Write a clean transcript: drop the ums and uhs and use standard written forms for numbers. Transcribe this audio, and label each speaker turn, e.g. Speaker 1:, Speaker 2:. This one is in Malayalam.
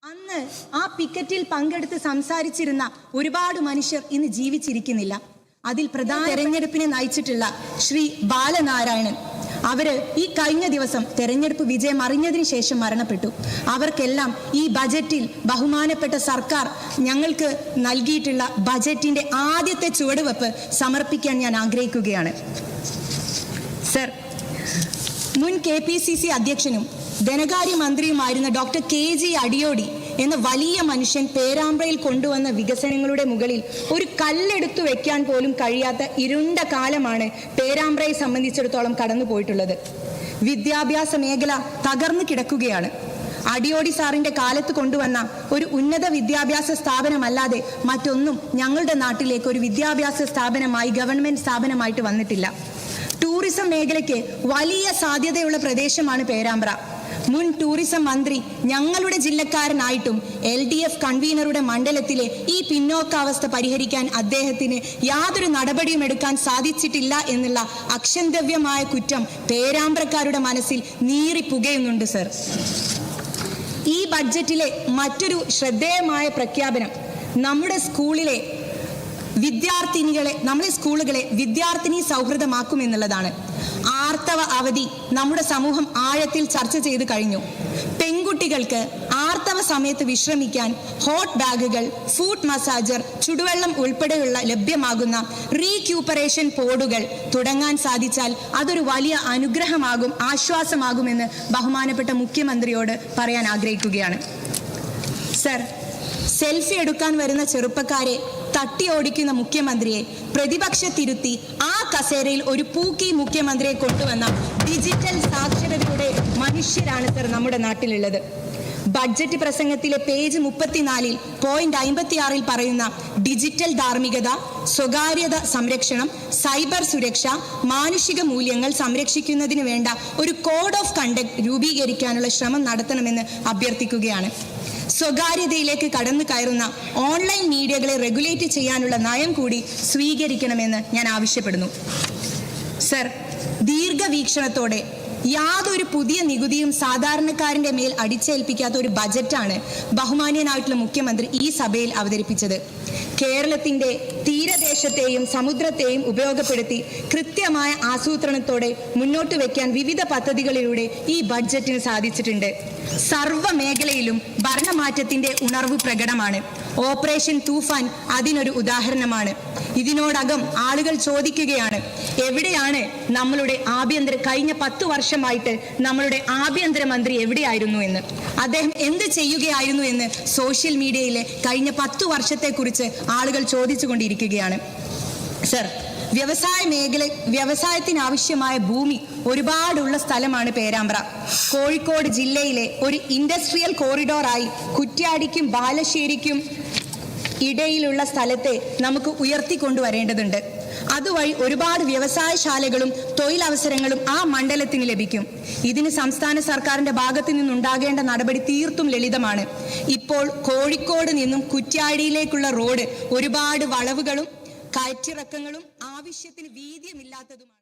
Speaker 1: അന്ന് ആ പിക്കറ്റിൽ പങ്കെടുത്ത് സംസാരിച്ചിരുന്ന ഒരുപാട് മനുഷ്യർ ഇന്ന് ജീവിച്ചിരിക്കുന്നില്ല. അതിൽ പ്രധാന തെരഞ്ഞെടുപ്പിനെ നയിച്ചിട്ടുള്ള ശ്രീ ബാലനാരായണൻ അവര് ഈ കഴിഞ്ഞ ദിവസം തെരഞ്ഞെടുപ്പ് വിജയം അറിഞ്ഞതിന് ശേഷം മരണപ്പെട്ടു. അവർക്കെല്ലാം ഈ ബജറ്റിൽ ബഹുമാനപ്പെട്ട സർക്കാർ ഞങ്ങൾക്ക് നൽകിയിട്ടുള്ള ബജറ്റിന്റെ ആദ്യത്തെ ചുവടുവെപ്പ് സമർപ്പിക്കാൻ ഞാൻ ആഗ്രഹിക്കുകയാണ്. സർ, മുൻ KPCC അധ്യക്ഷനും ധനകാര്യ മന്ത്രിയുമായിരുന്ന ഡോക്ടർ KG അടിയോടി എന്ന വലിയ മനുഷ്യൻ പേരാമ്പ്രയിൽ കൊണ്ടുവന്ന വികസനങ്ങളുടെ മുകളിൽ ഒരു കല്ലെടുത്തു വെക്കാൻ പോലും കഴിയാത്ത ഇരുണ്ട കാലമാണ് പേരാമ്പ്രയെ സംബന്ധിച്ചിടത്തോളം കടന്നു പോയിട്ടുള്ളത്. വിദ്യാഭ്യാസ മേഖല തകർന്നു കിടക്കുകയാണ്. അടിയോടി സാറിന്റെ കാലത്ത് കൊണ്ടുവന്ന ഒരു ഉന്നത വിദ്യാഭ്യാസ സ്ഥാപനമല്ലാതെ മറ്റൊന്നും ഞങ്ങളുടെ നാട്ടിലേക്ക് ഒരു വിദ്യാഭ്യാസ സ്ഥാപനമായി ഗവൺമെന്റ് സ്ഥാപനമായിട്ട് വന്നിട്ടില്ല. ടൂറിസം മേഖലയ്ക്ക് വലിയ സാധ്യതയുള്ള പ്രദേശമാണ് പേരാമ്പ്ര. മുൻ ടൂറിസം മന്ത്രി ഞങ്ങളുടെ ജില്ലക്കാരനായിട്ടും LDF കൺവീനറുടെ മണ്ഡലത്തിലെ ഈ പിന്നോക്കാവസ്ഥ പരിഹരിക്കാൻ അദ്ദേഹത്തിന് യാതൊരു നടപടിയും എടുക്കാൻ സാധിച്ചിട്ടില്ല എന്നുള്ള അക്ഷന്തവ്യമായ കുറ്റം പേരാമ്പ്രക്കാരുടെ മനസ്സിൽ നീറി പുകയുന്നുണ്ട് സർ. ഈ ബഡ്ജറ്റിലെ മറ്റൊരു ശ്രദ്ധേയമായ പ്രഖ്യാപനം നമ്മുടെ സ്കൂളുകളെ വിദ്യാർത്ഥിനി സൗഹൃദമാക്കുമെന്നുള്ളതാണ്. ആർത്തവ അവധി നമ്മുടെ സമൂഹം ആഴത്തിൽ ചർച്ച ചെയ്ത് കഴിഞ്ഞു. പെൺകുട്ടികൾക്ക് ആർത്തവ സമയത്ത് വിശ്രമിക്കാൻ ഹോട്ട് ബാഗുകൾ, ഫുഡ് മസാജർ, ചുടുവെള്ളം ഉൾപ്പെടെയുള്ള ലഭ്യമാകുന്ന റീക്യൂപ്പറേഷൻ പോഡുകൾ തുടങ്ങാൻ സാധിച്ചാൽ അതൊരു വലിയ അനുഗ്രഹമാകും, ആശ്വാസമാകുമെന്ന് ബഹുമാനപ്പെട്ട മുഖ്യമന്ത്രിയോട് പറയാൻ ആഗ്രഹിക്കുകയാണ്. സർ, സെൽഫി എടുക്കാൻ വരുന്ന ചെറുപ്പക്കാരെ തട്ടി ഓടിക്കുന്ന മുഖ്യമന്ത്രിയെ പ്രതിപക്ഷത്തിരുത്തി ആ കസേരയിൽ ഒരു പൂക്കി മുഖ്യമന്ത്രിയെ കൊണ്ടുവന്ന ഡിജിറ്റൽ സാക്ഷരതയുടെ മനുഷ്യരാണ് സർ നമ്മുടെ നാട്ടിലുള്ളത്. ബഡ്ജറ്റ് പ്രസംഗത്തിലെ പേജ് 34 പോയിന്റ് 56 പറയുന്ന ഡിജിറ്റൽ ധാർമ്മികത, സ്വകാര്യത സംരക്ഷണം, സൈബർ സുരക്ഷ, മാനുഷിക മൂല്യങ്ങൾ സംരക്ഷിക്കുന്നതിന് വേണ്ട ഒരു കോഡ് ഓഫ് കണ്ടക്ട് രൂപീകരിക്കാനുള്ള ശ്രമം നടത്തണമെന്ന് അഭ്യർത്ഥിക്കുകയാണ്. സ്വകാര്യതയിലേക്ക് കടന്നു കയറുന്ന ഓൺലൈൻ മീഡിയകളെ റെഗുലേറ്റ് ചെയ്യാനുള്ള നയം കൂടി സ്വീകരിക്കണമെന്ന് ഞാൻ ആവശ്യപ്പെടുന്നു. സർ, ദീർഘവീക്ഷണത്തോടെ യാതൊരു പുതിയ നികുതിയും സാധാരണക്കാരന്റെ മേൽ അടിച്ചേൽപ്പിക്കാത്ത ഒരു ബജറ്റാണ് ബഹുമാന്യനായിട്ടുള്ള മുഖ്യമന്ത്രി ഈ സഭയിൽ അവതരിപ്പിച്ചത്. കേരളത്തിന്റെ തീരദേശത്തെയും സമുദ്രത്തെയും ഉപയോഗപ്പെടുത്തി കൃത്യമായ ആസൂത്രണത്തോടെ മുന്നോട്ട് വയ്ക്കാൻ വിവിധ പദ്ധതികളിലൂടെ ഈ ബഡ്ജറ്റിന് സാധിച്ചിട്ടുണ്ട്. സർവ്വ മേഖലയിലും ഭരണമാറ്റത്തിന്റെ ഉണർവ് പ്രകടമാണ്. ഓപ്പറേഷൻ തൂഫാൻ അതിനൊരു ഉദാഹരണമാണ്. ഇതിനോടകം ആളുകൾ ചോദിക്കുകയാണ്, എവിടെയാണ് നമ്മളുടെ കഴിഞ്ഞ 10 വർഷമായിട്ട് നമ്മളുടെ ആഭ്യന്തരമന്ത്രി എവിടെയായിരുന്നു എന്ന്, അദ്ദേഹം എന്ത് ചെയ്യുകയായിരുന്നു എന്ന് സോഷ്യൽ മീഡിയയിലെ കഴിഞ്ഞ 10 വർഷത്തെക്കുറിച്ച് ആളുകൾ ചോദിച്ചുകൊണ്ടിരിക്കുകയാണ്. സർ, വ്യവസായത്തിനാവശ്യമായ ഭൂമി ഒരുപാടുള്ള സ്ഥലമാണ് പേരാമ്പ്ര. കോഴിക്കോട് ജില്ലയിലെ ഒരു ഇൻഡസ്ട്രിയൽ കോറിഡോറായി കുറ്റ്യാടിക്കും ബാലശ്ശേരിക്കും ഇടയിലുള്ള സ്ഥലത്തെ നമുക്ക് ഉയർത്തിക്കൊണ്ടുവരേണ്ടതുണ്ട്. അതുവഴി ഒരുപാട് വ്യവസായശാലകളും തൊഴിലവസരങ്ങളും ആ മണ്ഡലത്തിന് ലഭിക്കും. ഇതിന് സംസ്ഥാന സർക്കാരിന്റെ ഭാഗത്തു നിന്നുണ്ടാകേണ്ട നടപടി തീർത്തും ലളിതമാണ്. ഇപ്പോൾ കോഴിക്കോട് നിന്നും കുറ്റ്യാടിയിലേക്കുള്ള റോഡ് ഒരുപാട് വളവുകളും കയറ്റിറക്കങ്ങളും ആവശ്യത്തിന് വീതിയുമില്ലാത്തതുമാണ്.